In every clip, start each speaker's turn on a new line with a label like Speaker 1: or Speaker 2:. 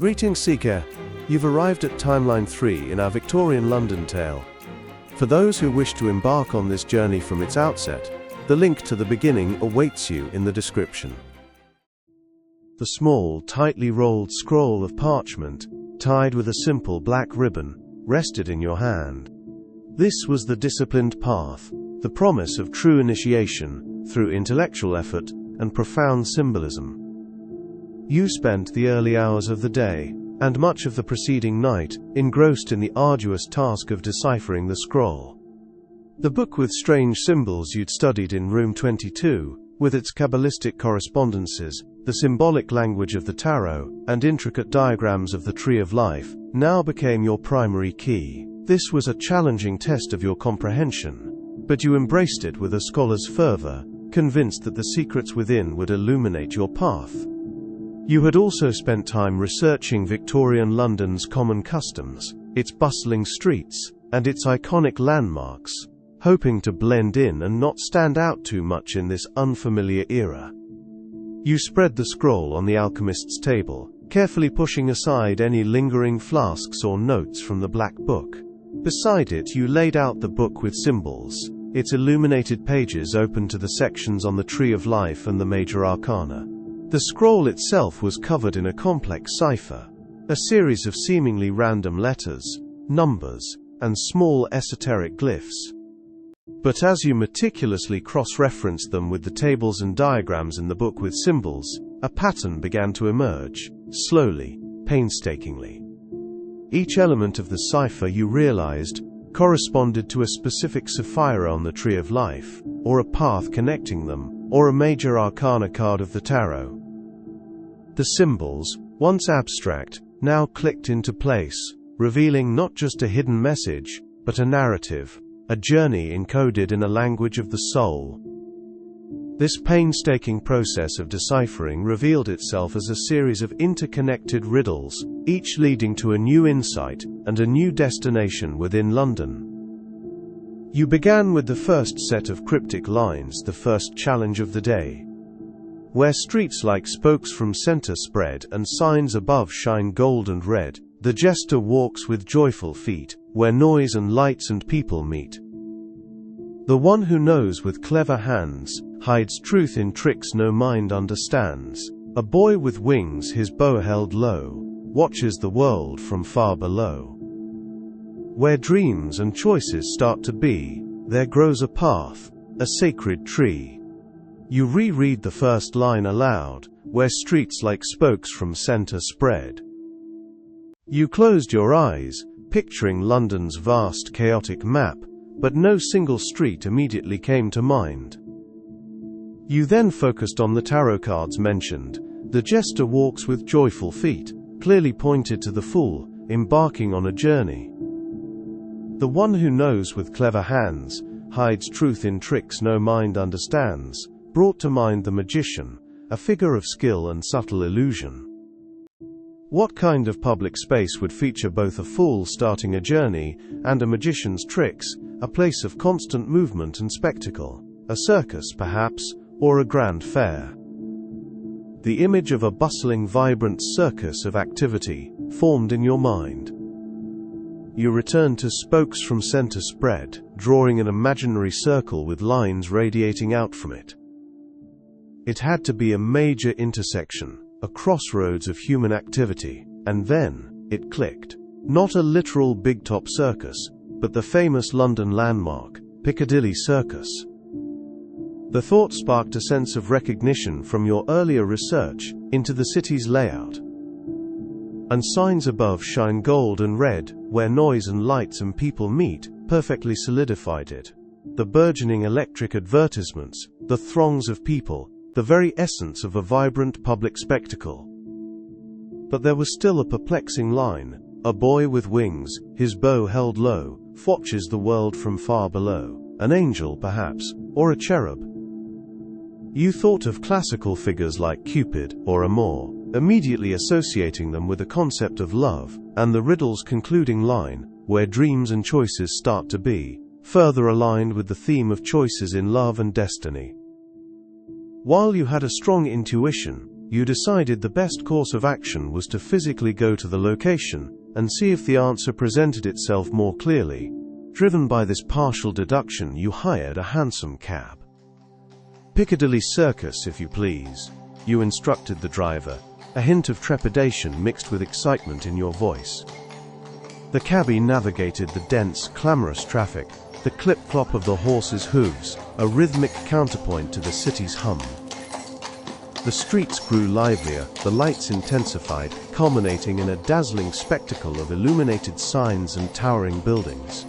Speaker 1: Greetings, Seeker. You've arrived at Timeline 3 in our Victorian London tale. For those who wish to embark on this journey from its outset, the link to the beginning awaits you in the description. The small, tightly rolled scroll of parchment, tied with a simple black ribbon, rested in your hand. This was the disciplined path, the promise of true initiation through intellectual effort and profound symbolism. You spent the early hours of the day, and much of the preceding night, engrossed in the arduous task of deciphering the scroll. The book with strange symbols you'd studied in room 22, with its Kabbalistic correspondences, the symbolic language of the tarot, and intricate diagrams of the tree of life, now became your primary key. This was a challenging test of your comprehension, but you embraced it with a scholar's fervor, convinced that the secrets within would illuminate your path. You had also spent time researching Victorian London's common customs, its bustling streets, and its iconic landmarks, hoping to blend in and not stand out too much in this unfamiliar era. You spread the scroll on the alchemist's table, carefully pushing aside any lingering flasks or notes from the black book. Beside it you laid out the book with symbols, its illuminated pages open to the sections on the tree of life and the major arcana. The scroll itself was covered in a complex cipher, a series of seemingly random letters, numbers, and small esoteric glyphs. But as you meticulously cross-referenced them with the tables and diagrams in the book with symbols, a pattern began to emerge, slowly, painstakingly. Each element of the cipher, you realized, corresponded to a specific sephira on the tree of life, or a path connecting them, or a major arcana card of the tarot. The symbols, once abstract, now clicked into place, revealing not just a hidden message, but a narrative, a journey encoded in a language of the soul. This painstaking process of deciphering revealed itself as a series of interconnected riddles, each leading to a new insight and a new destination within London. You began with the first set of cryptic lines, the first challenge of the day. Where streets like spokes from center spread and signs above shine gold and red, the jester walks with joyful feet, where noise and lights and people meet. The one who knows with clever hands, hides truth in tricks no mind understands. A boy with wings, his bow held low, watches the world from far below. Where dreams and choices start to be, there grows a path, a sacred tree. You reread the first line aloud, where streets like spokes from center spread. You closed your eyes, picturing London's vast chaotic map, but no single street immediately came to mind. You then focused on the tarot cards mentioned. The jester walks with joyful feet, clearly pointed to the fool, embarking on a journey. The one who knows with clever hands, hides truth in tricks no mind understands, brought to mind the magician, a figure of skill and subtle illusion. What kind of public space would feature both a fool starting a journey and a magician's tricks, a place of constant movement and spectacle, a circus perhaps, or a grand fair? The image of a bustling, vibrant circus of activity formed in your mind. You returned to spokes from center spread, drawing an imaginary circle with lines radiating out from it. It had to be a major intersection, a crossroads of human activity, and then it clicked. Not a literal big-top circus, but the famous London landmark, Piccadilly Circus. The thought sparked a sense of recognition from your earlier research into the city's layout. And signs above shine gold and red, where noise and lights and people meet, perfectly solidified it. The burgeoning electric advertisements, the throngs of people, the very essence of a vibrant public spectacle. But there was still a perplexing line. A boy with wings, his bow held low, watches the world from far below. An angel, perhaps, or a cherub. You thought of classical figures like Cupid or Amor, immediately associating them with the concept of love, and the riddle's concluding line, where dreams and choices start to be, further aligned with the theme of choices in love and destiny. While you had a strong intuition, you decided the best course of action was to physically go to the location and see if the answer presented itself more clearly. Driven by this partial deduction, you hired a hansom cab. "Piccadilly Circus, if you please," you instructed the driver, a hint of trepidation mixed with excitement in your voice. The cabbie navigated the dense, clamorous traffic, the clip-clop of the horses' hooves, a rhythmic counterpoint to the city's hum. The streets grew livelier, the lights intensified, culminating in a dazzling spectacle of illuminated signs and towering buildings.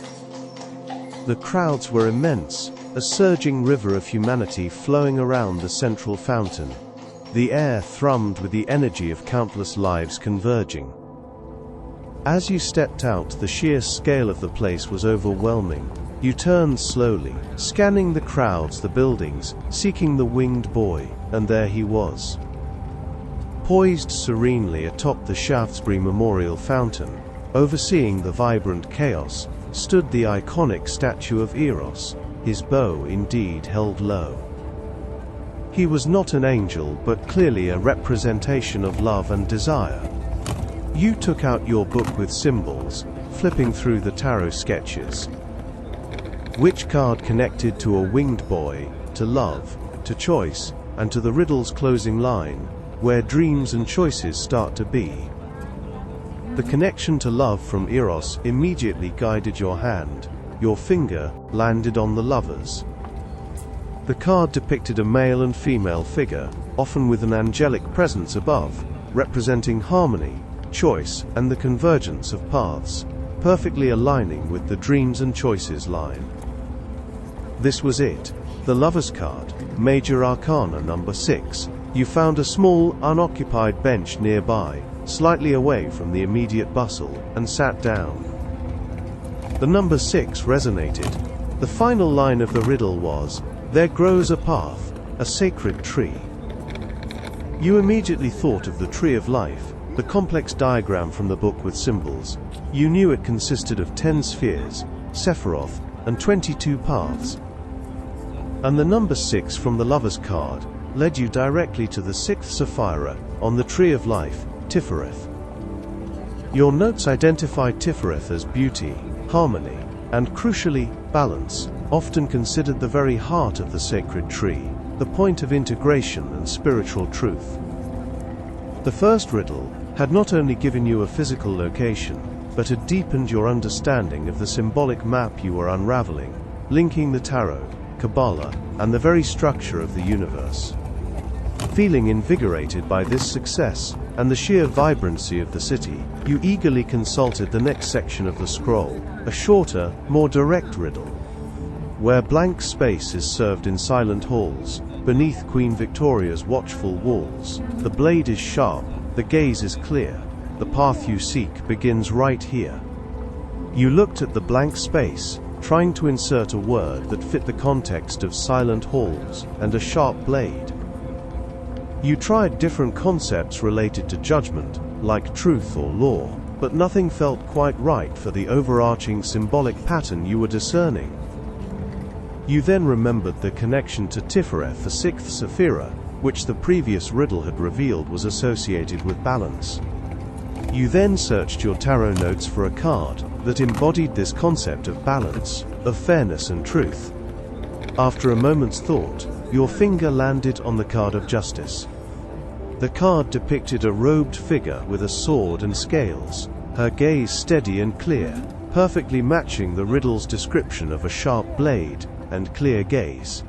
Speaker 1: The crowds were immense, a surging river of humanity flowing around the central fountain. The air thrummed with the energy of countless lives converging. As you stepped out, the sheer scale of the place was overwhelming. You turned slowly, scanning the crowds, the buildings, seeking the winged boy, and there he was. Poised serenely atop the Shaftesbury Memorial Fountain, overseeing the vibrant chaos, stood the iconic statue of Eros, his bow indeed held low. He was not an angel, but clearly a representation of love and desire. You took out your book with symbols, flipping through the tarot sketches. Which card connected to a winged boy, to love, to choice, and to the riddle's closing line, where dreams and choices start to be? The connection to love from Eros immediately guided your hand. Your finger landed on the lovers. The card depicted a male and female figure, often with an angelic presence above, representing harmony, choice, and the convergence of paths, perfectly aligning with the dreams and choices line. This was it, the Lover's card, Major Arcana number 6. You found a small, unoccupied bench nearby, slightly away from the immediate bustle, and sat down. The number 6 resonated. The final line of the riddle was, "There grows a path, a sacred tree." You immediately thought of the Tree of Life, the complex diagram from the book with symbols. You knew it consisted of 10 spheres, Sephiroth, and 22 paths. And the number 6 from the Lover's card led you directly to the 6th Sapphira on the Tree of Life, Tifereth. Your notes identified Tifereth as beauty, harmony, and crucially, balance, often considered the very heart of the sacred tree, the point of integration and spiritual truth. The first riddle had not only given you a physical location, but had deepened your understanding of the symbolic map you were unraveling, linking the tarot, Kabbalah, and the very structure of the universe. Feeling invigorated by this success, and the sheer vibrancy of the city, you eagerly consulted the next section of the scroll, a shorter, more direct riddle. Where blank space is served in silent halls, beneath Queen Victoria's watchful walls, the blade is sharp, the gaze is clear, the path you seek begins right here. You looked at the blank space, trying to insert a word that fit the context of silent halls and a sharp blade. You tried different concepts related to judgment, like truth or law, but nothing felt quite right for the overarching symbolic pattern you were discerning. You then remembered the connection to Tifereth, the 6th Sapphira, which the previous riddle had revealed was associated with balance. You then searched your tarot notes for a card that embodied this concept of balance, of fairness and truth. After a moment's thought, your finger landed on the card of justice. The card depicted a robed figure with a sword and scales, her gaze steady and clear, perfectly matching the riddle's description of a sharp blade and clear gaze.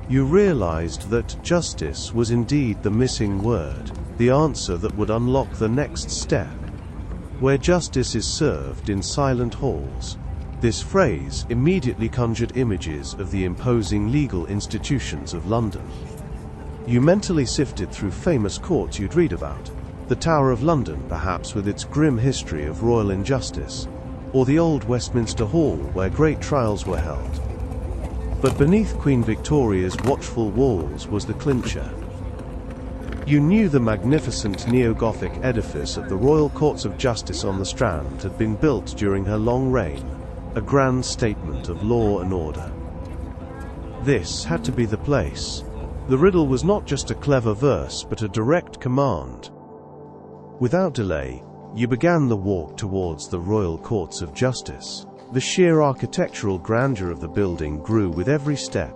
Speaker 1: You realized that justice was indeed the missing word, the answer that would unlock the next step. Where justice is served in silent halls. This phrase immediately conjured images of the imposing legal institutions of London. You mentally sifted through famous courts you'd read about, the Tower of London perhaps with its grim history of royal injustice, or the old Westminster Hall where great trials were held. But beneath Queen Victoria's watchful walls was the clincher. You knew the magnificent neo-Gothic edifice of the Royal Courts of Justice on the Strand had been built during her long reign, a grand statement of law and order. This had to be the place. The riddle was not just a clever verse, but a direct command. Without delay, you began the walk towards the royal courts of justice. The sheer architectural grandeur of the building grew with every step,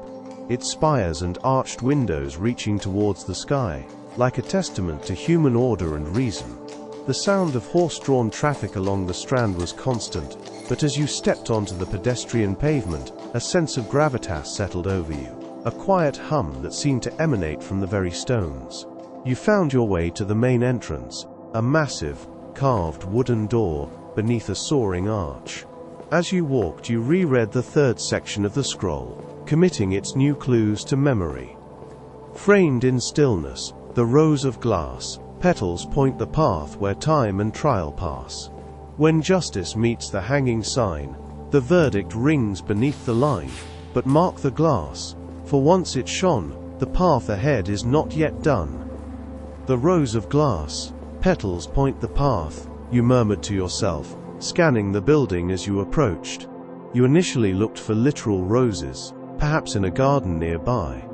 Speaker 1: its spires and arched windows reaching towards the sky, like a testament to human order and reason. The sound of horse-drawn traffic along the Strand was constant, but as you stepped onto the pedestrian pavement, a sense of gravitas settled over you, a quiet hum that seemed to emanate from the very stones. You found your way to the main entrance, a massive, carved wooden door beneath a soaring arch. As you walked, you reread the third section of the scroll, committing its new clues to memory. Framed in stillness, the rows of glass petals point the path where time and trial pass. When justice meets the hanging sign, the verdict rings beneath the line, but mark the glass, for once it shone, the path ahead is not yet done. The rows of glass petals point the path, you murmured to yourself, scanning the building as you approached. You initially looked for literal roses, perhaps in a garden nearby.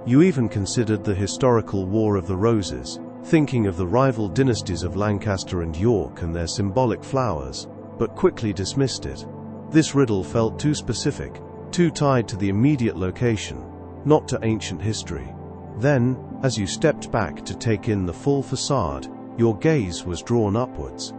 Speaker 1: You even considered the historical War of the Roses, thinking of the rival dynasties of Lancaster and York and their symbolic flowers, but quickly dismissed it. This riddle felt too specific, too tied to the immediate location, not to ancient history. Then, as you stepped back to take in the full facade, your gaze was drawn upwards.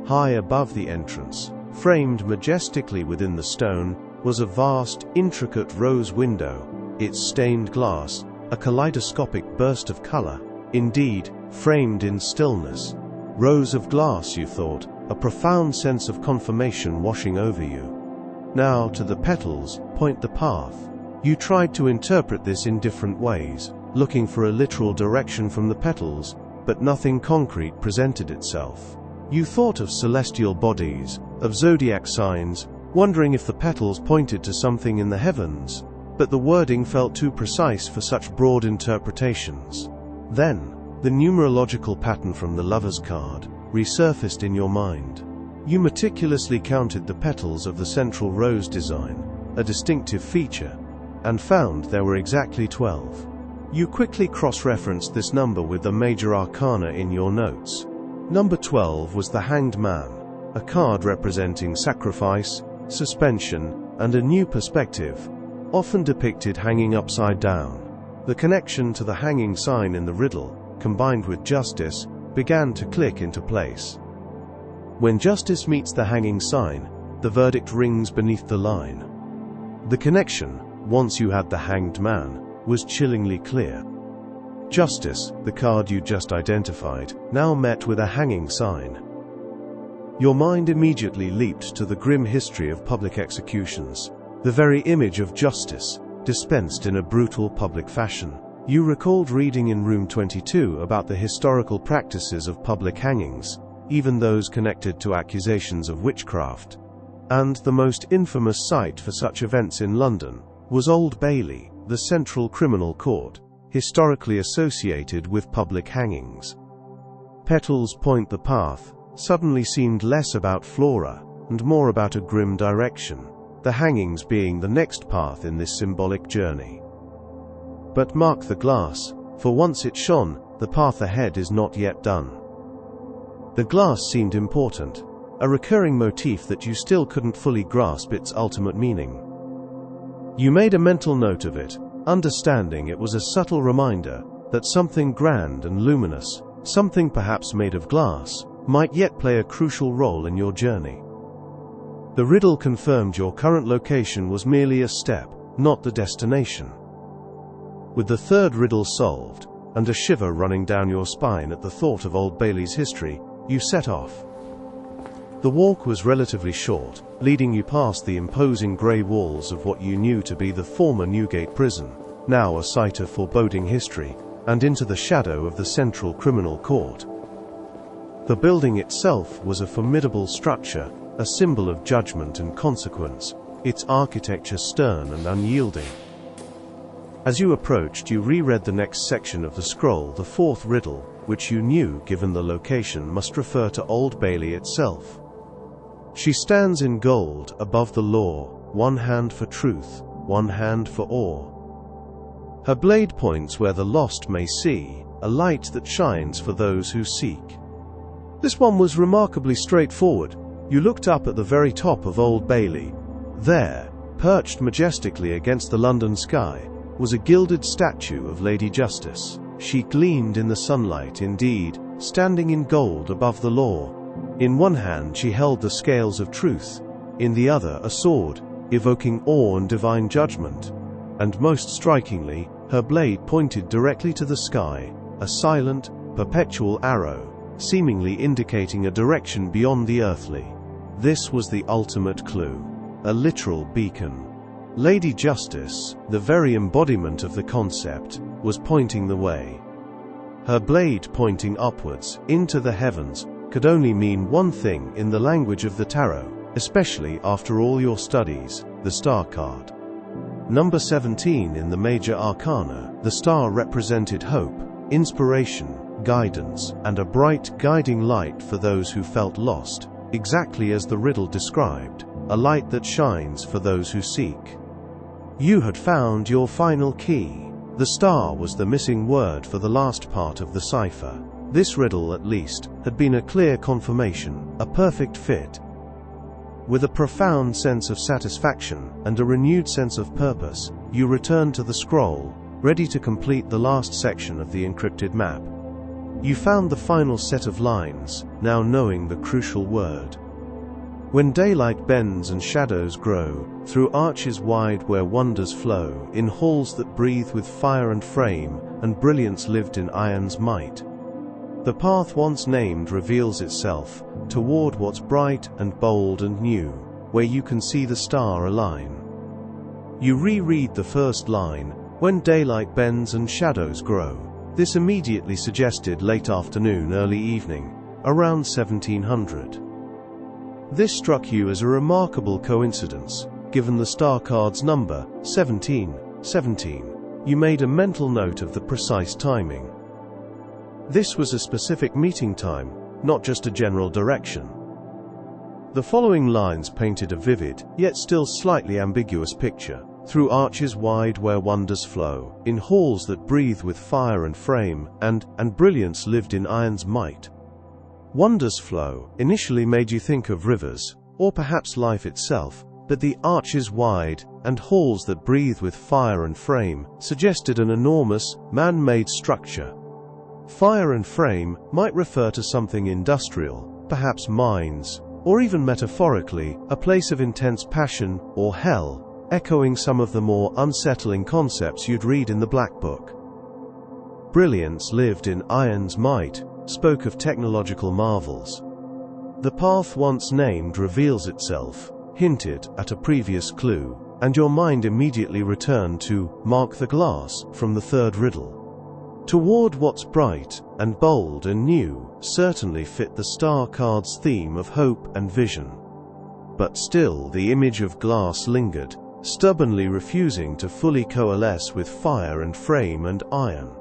Speaker 1: High above the entrance, framed majestically within the stone, was a vast, intricate rose window, its stained glass, a kaleidoscopic burst of color, indeed, framed in stillness. Rows of glass, you thought, a profound sense of confirmation washing over you. Now, to the petals, point the path. You tried to interpret this in different ways, looking for a literal direction from the petals, but nothing concrete presented itself. You thought of celestial bodies, of zodiac signs, wondering if the petals pointed to something in the heavens, but the wording felt too precise for such broad interpretations. Then, the numerological pattern from the Lover's card resurfaced in your mind. You meticulously counted the petals of the central rose design, a distinctive feature, and found there were exactly 12. You quickly cross-referenced this number with the major arcana in your notes. Number 12 was the Hanged Man, a card representing sacrifice, suspension, and a new perspective, often depicted hanging upside down. The connection to the hanging sign in the riddle, combined with justice, began to click into place. When justice meets the hanging sign, the verdict rings beneath the line. The connection, once you had the Hanged Man, was chillingly clear. Justice, the card you just identified, now met with a hanging sign. Your mind immediately leaped to the grim history of public executions, the very image of justice, dispensed in a brutal public fashion. You recalled reading in Room 22 about the historical practices of public hangings, even those connected to accusations of witchcraft. And the most infamous site for such events in London was Old Bailey, the central criminal court, historically associated with public hangings. Petals Point the Path suddenly seemed less about flora and more about a grim direction, the hangings being the next path in this symbolic journey. But mark the glass, for once it shone, the path ahead is not yet done. The glass seemed important, a recurring motif that you still couldn't fully grasp its ultimate meaning. You made a mental note of it, understanding it was a subtle reminder that something grand and luminous, something perhaps made of glass, might yet play a crucial role in your journey. The riddle confirmed your current location was merely a step, not the destination. With the third riddle solved, and a shiver running down your spine at the thought of Old Bailey's history, you set off. The walk was relatively short, leading you past the imposing grey walls of what you knew to be the former Newgate prison, now a site of foreboding history, and into the shadow of the Central Criminal Court. The building itself was a formidable structure, a symbol of judgment and consequence, its architecture stern and unyielding. As you approached, you reread the next section of the scroll, the fourth riddle, which you knew, given the location, must refer to Old Bailey itself. She stands in gold above the law, one hand for truth, one hand for awe. Her blade points where the lost may see, a light that shines for those who seek. This one was remarkably straightforward. You looked up at the very top of Old Bailey. There, perched majestically against the London sky, was a gilded statue of Lady Justice. She gleamed in the sunlight indeed, standing in gold above the law. In one hand she held the scales of truth, in the other a sword, evoking awe and divine judgment. And most strikingly, her blade pointed directly to the sky, a silent, perpetual arrow, seemingly indicating a direction beyond the earthly. This was the ultimate clue, a literal beacon. Lady Justice, the very embodiment of the concept, was pointing the way. Her blade pointing upwards, into the heavens, could only mean one thing in the language of the tarot, especially after all your studies, the star card. Number 17 in the major arcana, the star represented hope, inspiration, guidance, and a bright guiding light for those who felt lost, exactly as the riddle described, a light that shines for those who seek. You had found your final key. The star was the missing word for the last part of the cipher. This riddle, at least, had been a clear confirmation, a perfect fit. With a profound sense of satisfaction and a renewed sense of purpose, you returned to the scroll, ready to complete the last section of the encrypted map. You found the final set of lines, now knowing the crucial word. When daylight bends and shadows grow, through arches wide where wonders flow, in halls that breathe with fire and flame, and brilliance lived in iron's might. The path once named reveals itself, toward what's bright and bold and new, where you can see the star align. You reread the first line, when daylight bends and shadows grow. This immediately suggested late afternoon, early evening, around 1700. This struck you as a remarkable coincidence, given the star card's number, 17. You made a mental note of the precise timing. This was a specific meeting time, not just a general direction. The following lines painted a vivid, yet still slightly ambiguous picture. Through arches wide where wonders flow, in halls that breathe with fire and flame, and brilliance lived in iron's might. Wonders flow initially made you think of rivers, or perhaps life itself, but the arches wide, and halls that breathe with fire and flame, suggested an enormous, man-made structure. Fire and flame might refer to something industrial, perhaps mines, or even metaphorically, a place of intense passion, or hell, echoing some of the more unsettling concepts you'd read in the Black Book. Brilliance lived in iron's might, spoke of technological marvels. The path once named reveals itself, hinted at a previous clue, and your mind immediately returned to Mark the Glass from the third riddle. Toward what's bright and bold and new certainly fit the star card's theme of hope and vision. But still the image of glass lingered, stubbornly refusing to fully coalesce with fire and flame and iron.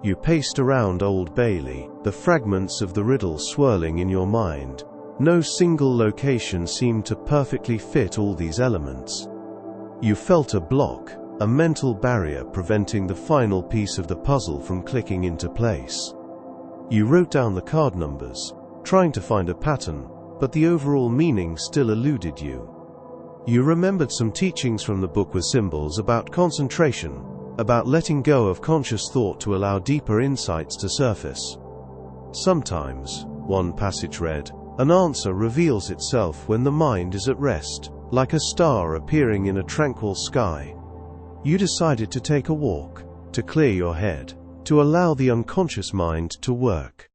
Speaker 1: You paced around Old Bailey, the fragments of the riddle swirling in your mind. No single location seemed to perfectly fit all these elements. You felt a block, a mental barrier preventing the final piece of the puzzle from clicking into place. You wrote down the card numbers, trying to find a pattern, but the overall meaning still eluded you. You remembered some teachings from the book with symbols about concentration, about letting go of conscious thought to allow deeper insights to surface. Sometimes, one passage read, an answer reveals itself when the mind is at rest, like a star appearing in a tranquil sky. You decided to take a walk, to clear your head, to allow the unconscious mind to work.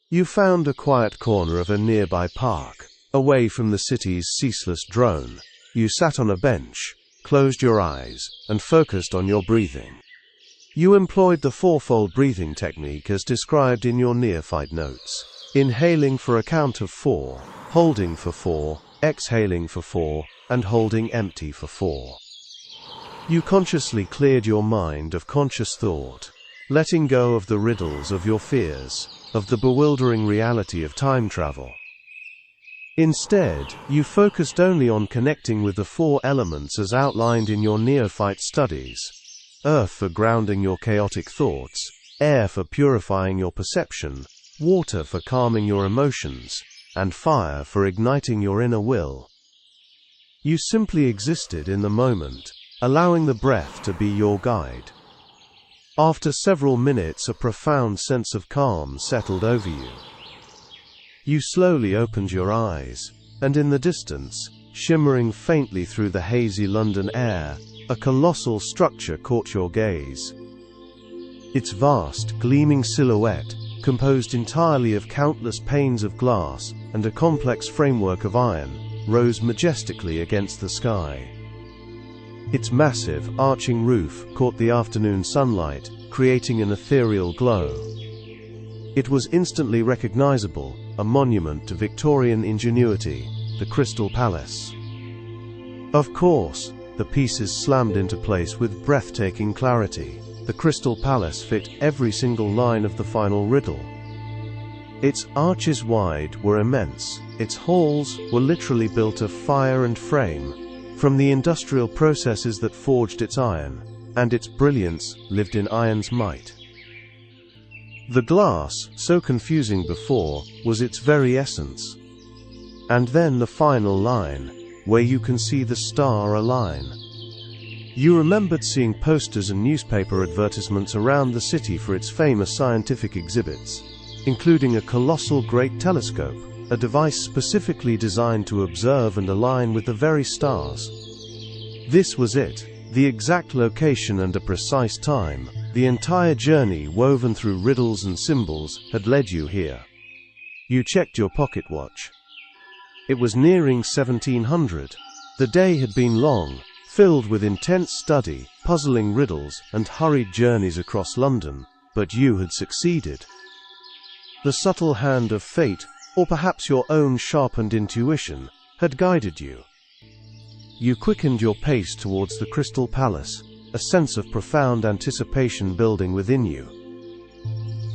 Speaker 1: You found a quiet corner of a nearby park, away from the city's ceaseless drone. You sat on a bench, closed your eyes, and focused on your breathing. You employed the fourfold breathing technique as described in your neophyte notes, inhaling for a count of 4, holding for 4, exhaling for 4, and holding empty for 4. You consciously cleared your mind of conscious thought, letting go of the riddles of your fears, of the bewildering reality of time travel. Instead, you focused only on connecting with the 4 elements as outlined in your neophyte studies. earth for grounding your chaotic thoughts, air for purifying your perception, water for calming your emotions, and fire for igniting your inner will. You simply existed in the moment, allowing the breath to be your guide. After several minutes, a profound sense of calm settled over you. You slowly opened your eyes, and in the distance, shimmering faintly through the hazy London air, a colossal structure caught your gaze. Its vast, gleaming silhouette, composed entirely of countless panes of glass and a complex framework of iron, rose majestically against the sky. Its massive, arching roof caught the afternoon sunlight, creating an ethereal glow. It was instantly recognizable, a monument to Victorian ingenuity, the Crystal Palace. Of course, the pieces slammed into place with breathtaking clarity. The Crystal Palace fit every single line of the final riddle. Its arches wide were immense, its halls were literally built of fire and flame, from the industrial processes that forged its iron, and its brilliance lived in iron's might. The glass, so confusing before, was its very essence. And then the final line, where you can see the star align. You remembered seeing posters and newspaper advertisements around the city for its famous scientific exhibits, including a colossal great telescope, a device specifically designed to observe and align with the very stars. This was it, the exact location and a precise time. The entire journey, woven through riddles and symbols, had led you here. You checked your pocket watch. It was nearing 1700. The day had been long, filled with intense study, puzzling riddles, and hurried journeys across London, but you had succeeded. The subtle hand of fate, or perhaps your own sharpened intuition, had guided you. You quickened your pace towards the Crystal Palace, a sense of profound anticipation building within you.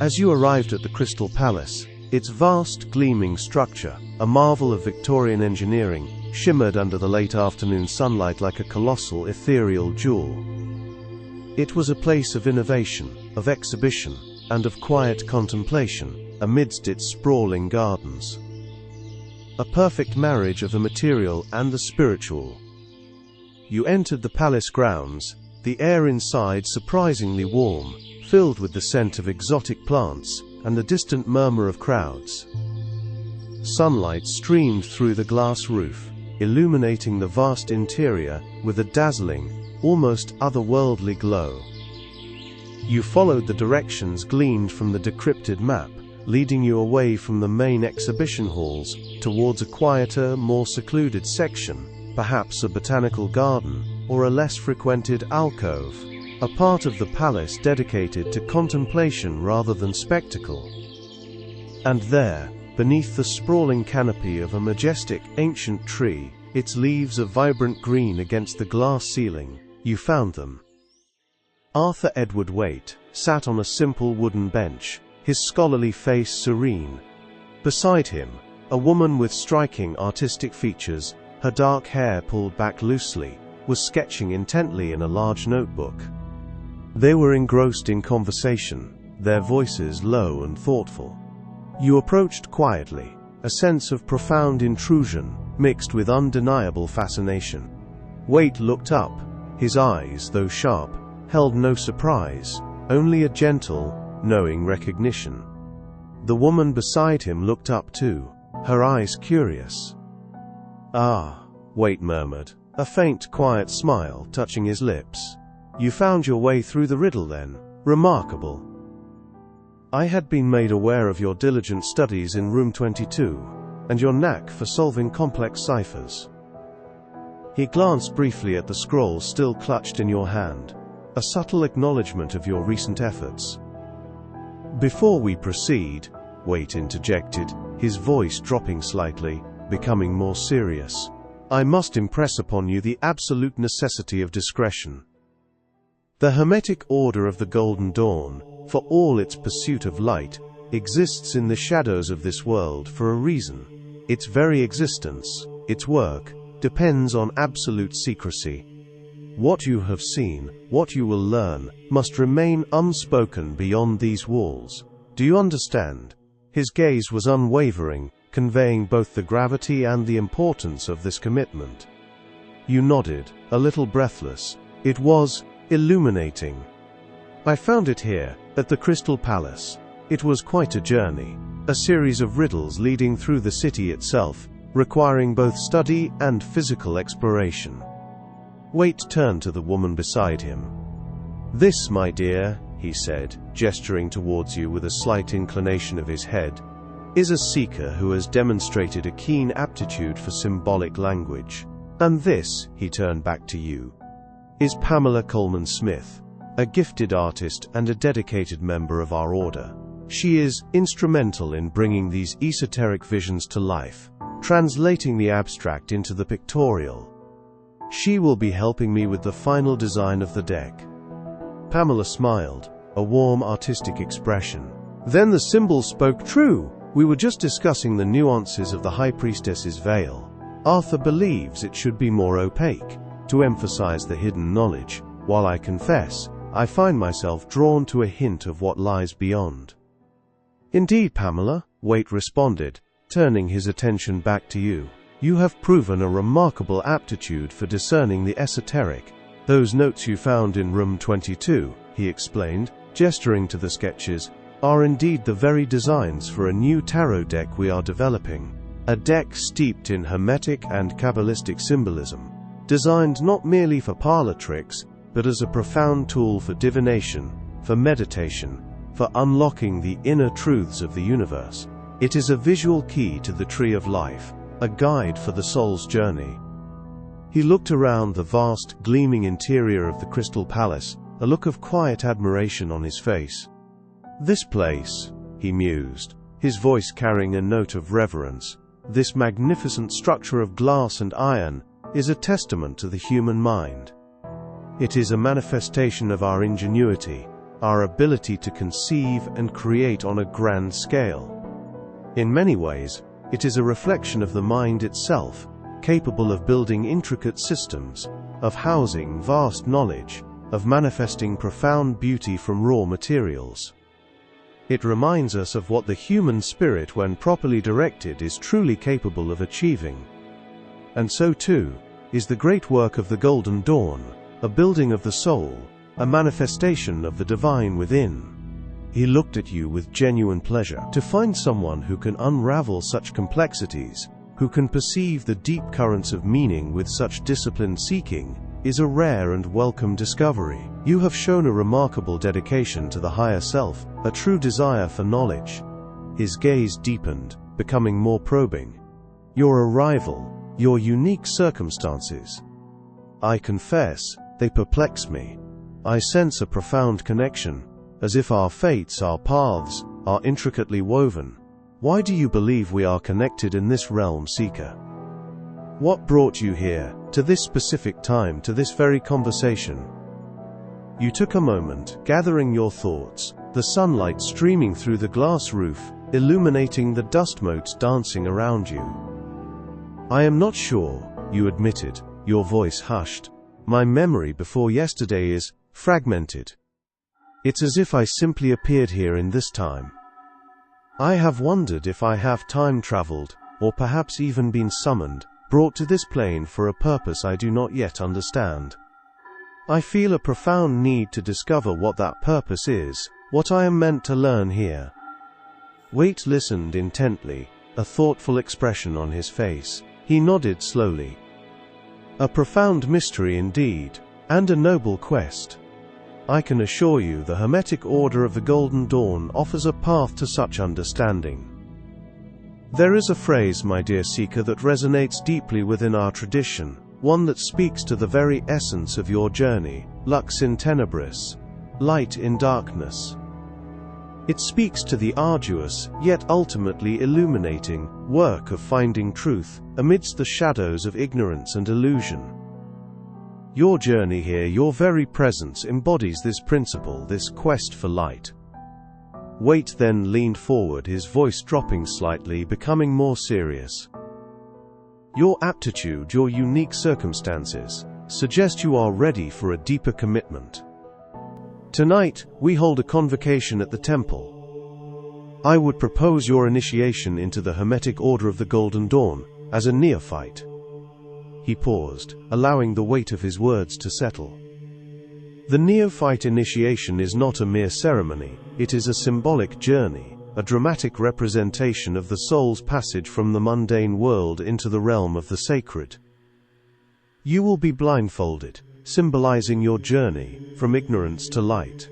Speaker 1: As you arrived at the Crystal Palace, its vast, gleaming structure, a marvel of Victorian engineering, shimmered under the late afternoon sunlight like a colossal, ethereal jewel. It was a place of innovation, of exhibition, and of quiet contemplation, amidst its sprawling gardens. A perfect marriage of the material and the spiritual. You entered the palace grounds, the air inside surprisingly warm, filled with the scent of exotic plants, and the distant murmur of crowds. Sunlight streamed through the glass roof, illuminating the vast interior with a dazzling, almost otherworldly glow. You followed the directions gleaned from the decrypted map, leading you away from the main exhibition halls, towards a quieter, more secluded section, perhaps a botanical garden, or a less frequented alcove, a part of the palace dedicated to contemplation rather than spectacle. And there, beneath the sprawling canopy of a majestic, ancient tree, its leaves a vibrant green against the glass ceiling, you found them. Arthur Edward Waite sat on a simple wooden bench, his scholarly face serene. Beside him, a woman with striking artistic features, her dark hair pulled back loosely, was sketching intently in a large notebook. They were engrossed in conversation, their voices low and thoughtful. You approached quietly, a sense of profound intrusion, mixed with undeniable fascination. Waite looked up, his eyes, though sharp, held no surprise, only a gentle, knowing recognition. The woman beside him looked up too, her eyes curious. "Ah," Waite murmured, a faint, quiet smile touching his lips. "You found your way through the riddle then? Remarkable. I had been made aware of your diligent studies in room 22, and your knack for solving complex ciphers." He glanced briefly at the scroll still clutched in your hand, a subtle acknowledgement of your recent efforts. "Before we proceed," Waite interjected, his voice dropping slightly, becoming more serious, "I must impress upon you the absolute necessity of discretion. The Hermetic Order of the Golden Dawn, for all its pursuit of light, exists in the shadows of this world for a reason. Its very existence, its work, depends on absolute secrecy. What you have seen, what you will learn, must remain unspoken beyond these walls. Do you understand? His gaze was unwavering, conveying both the gravity and the importance of this commitment. You nodded, a little breathless. It was illuminating. I found it here, at the Crystal Palace. It was quite a journey, a series of riddles leading through the city itself, requiring both study and physical exploration. Waite turned to the woman beside him. "This, my dear," he said, gesturing towards you with a slight inclination of his head, "is a seeker who has demonstrated a keen aptitude for symbolic language. And this," he turned back to you, "is Pamela Coleman Smith, a gifted artist and a dedicated member of our order. She is instrumental in bringing these esoteric visions to life, translating the abstract into the pictorial. She will be helping me with the final design of the deck." Pamela smiled, a warm artistic expression. Then the symbol spoke true. "We were just discussing the nuances of the High Priestess's veil. Arthur believes it should be more opaque, to emphasize the hidden knowledge, while I confess, I find myself drawn to a hint of what lies beyond." "Indeed, Pamela," Waite responded, turning his attention back to you. "You have proven a remarkable aptitude for discerning the esoteric. Those notes you found in room 22, he explained, gesturing to the sketches, are indeed the very designs for a new tarot deck we are developing. A deck steeped in Hermetic and Kabbalistic symbolism, designed not merely for parlor tricks, but as a profound tool for divination, for meditation, for unlocking the inner truths of the universe. It is a visual key to the tree of life, a guide for the soul's journey." He looked around the vast, gleaming interior of the Crystal Palace, a look of quiet admiration on his face. "This place," he mused, his voice carrying a note of reverence, "this magnificent structure of glass and iron, is a testament to the human mind. It is a manifestation of our ingenuity, our ability to conceive and create on a grand scale. In many ways, it is a reflection of the mind itself, capable of building intricate systems, of housing vast knowledge, of manifesting profound beauty from raw materials. It reminds us of what the human spirit, when properly directed, is truly capable of achieving. And so too is the great work of the Golden Dawn, a building of the soul, a manifestation of the divine within." He looked at you with genuine pleasure. To find someone who can unravel such complexities, who can perceive the deep currents of meaning with such disciplined seeking, is a rare and welcome discovery. You have shown a remarkable dedication to the higher self, a true desire for knowledge. His gaze deepened, becoming more probing. "Your arrival, your unique circumstances. I confess, they perplex me. I sense a profound connection, as if our fates, our paths, are intricately woven. Why do you believe we are connected in this realm, Seeker? What brought you here, to this specific time, to this very conversation?" You took a moment, gathering your thoughts, the sunlight streaming through the glass roof, illuminating the dust motes dancing around you. "I am not sure," you admitted, your voice hushed. "My memory before yesterday is fragmented. It's as if I simply appeared here in this time. I have wondered if I have time-traveled, or perhaps even been summoned, brought to this plane for a purpose I do not yet understand. I feel a profound need to discover what that purpose is, what I am meant to learn here." Waite listened intently, a thoughtful expression on his face. He nodded slowly. "A profound mystery indeed, and a noble quest. I can assure you the Hermetic Order of the Golden Dawn offers a path to such understanding. There is a phrase, my dear Seeker, that resonates deeply within our tradition, one that speaks to the very essence of your journey, lux in tenebris, light in darkness. It speaks to the arduous, yet ultimately illuminating, work of finding truth, amidst the shadows of ignorance and illusion. Your journey here, your very presence, embodies this principle, this quest for light." Waite then leaned forward, his voice dropping slightly, becoming more serious. "Your aptitude, your unique circumstances, suggest you are ready for a deeper commitment. Tonight, we hold a convocation at the temple. I would propose your initiation into the Hermetic Order of the Golden Dawn as a neophyte. He paused, allowing the weight of his words to settle. The neophyte initiation is not a mere ceremony, it is a symbolic journey, a dramatic representation of the soul's passage from the mundane world into the realm of the sacred. You will be blindfolded, symbolizing your journey from ignorance to light.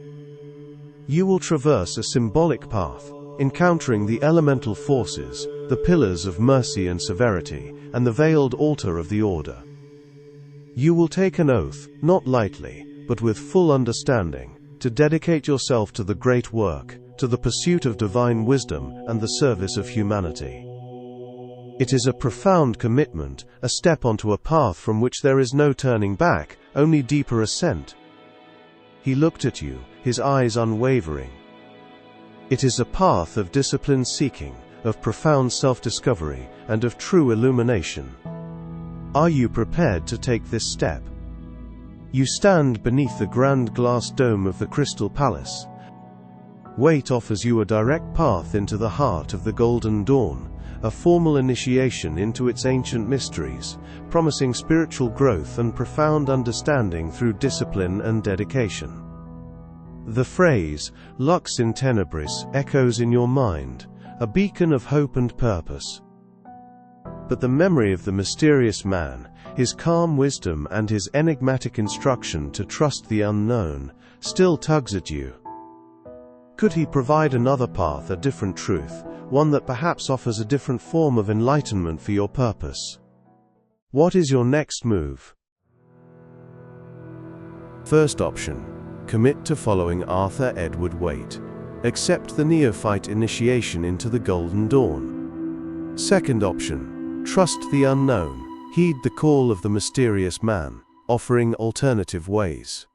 Speaker 1: You will traverse a symbolic path, encountering the elemental forces, the pillars of mercy and severity, and the veiled altar of the order. You will take an oath, not lightly, but with full understanding, to dedicate yourself to the great work, to the pursuit of divine wisdom and the service of humanity. It is a profound commitment, a step onto a path from which there is no turning back, only deeper ascent. He looked at you, his eyes unwavering. It is a path of disciplined seeking, of profound self-discovery, and of true illumination. Are you prepared to take this step? You stand beneath the grand glass dome of the Crystal Palace. Wait offers you a direct path into the heart of the Golden Dawn, a formal initiation into its ancient mysteries, promising spiritual growth and profound understanding through discipline and dedication. The phrase, lux in tenebris, echoes in your mind, a beacon of hope and purpose. But the memory of the mysterious man, his calm wisdom and his enigmatic instruction to trust the unknown, still tugs at you. Could he provide another path, a different truth, one that perhaps offers a different form of enlightenment for your purpose? What is your next move? First option. Commit to following Arthur Edward Waite. Accept the neophyte initiation into the Golden Dawn. Second option. Trust the unknown. Heed the call of the mysterious man, offering alternative ways.